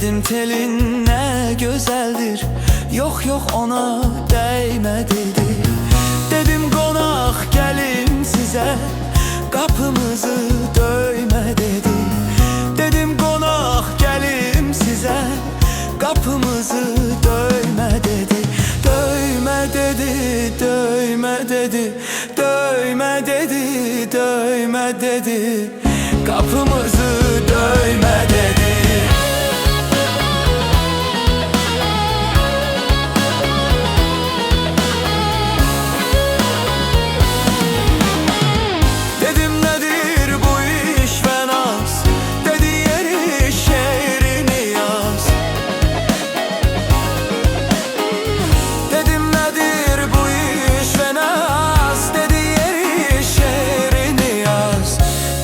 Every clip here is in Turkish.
Dedim telin ne güzeldir, yok yok ona değme dedi. Dedim konak gelim size, kapımızı döyme dedi. Dedim konak gelim size, kapımızı döyme dedi. Döyme dedi, döyme dedi, döyme dedi, döyme dedi, kapımızı döyme dedi.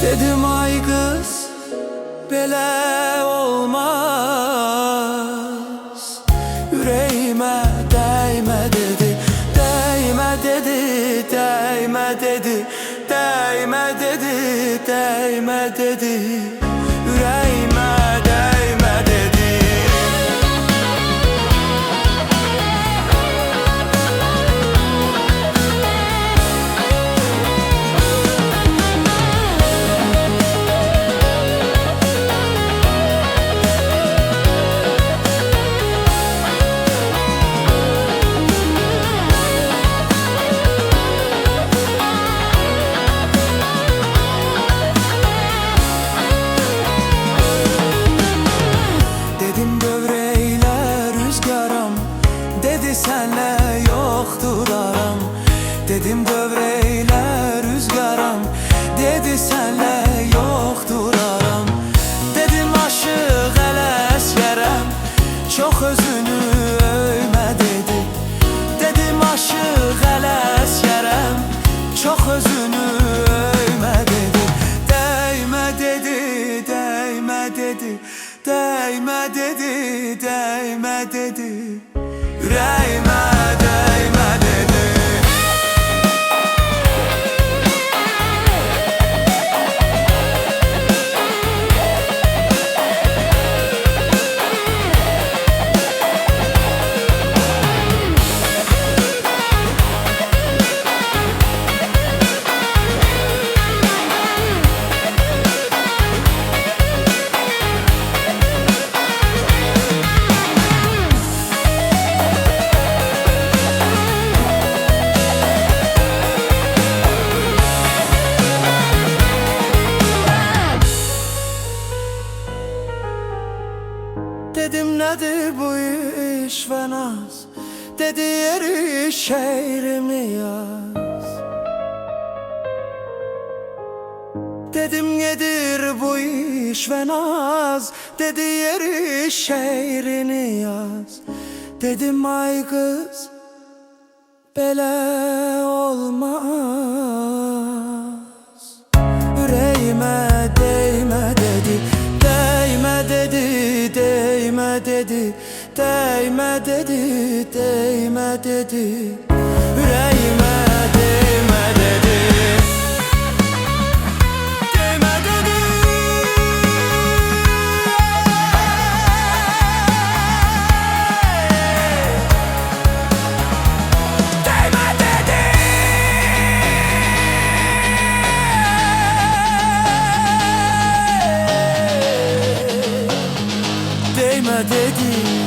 Dedim ay kız böyle olmaz, yüreğime değme dedi. Değme dedi, değme dedi, değme dedi, değme dedi, yüreğime değme dedi. Senle yoktur aram, dedim dövreyle rüzgaram. Dedi senle yoktur aram. Dedim aşık eləskerem, çok özünü öyme dedi. Dedim aşık eləskerem, çok özünü öyme dedi. Değme dedi, değme dedi, değme dedi, değme dedi, yüreğime değme dedi. Dedim nedir bu iş ve naz, dedi yeri şehrimi yaz. Dedim nedir bu iş ve naz, dedi yeri şehrini yaz. Dedim ay kız böyle olmaz, yüreğime değme dedi. Değme dedi, değme dedi, değme dedi, değme dedi, yüreğime değme dedi. Değme dedi. Değme dedi. Değme dedi.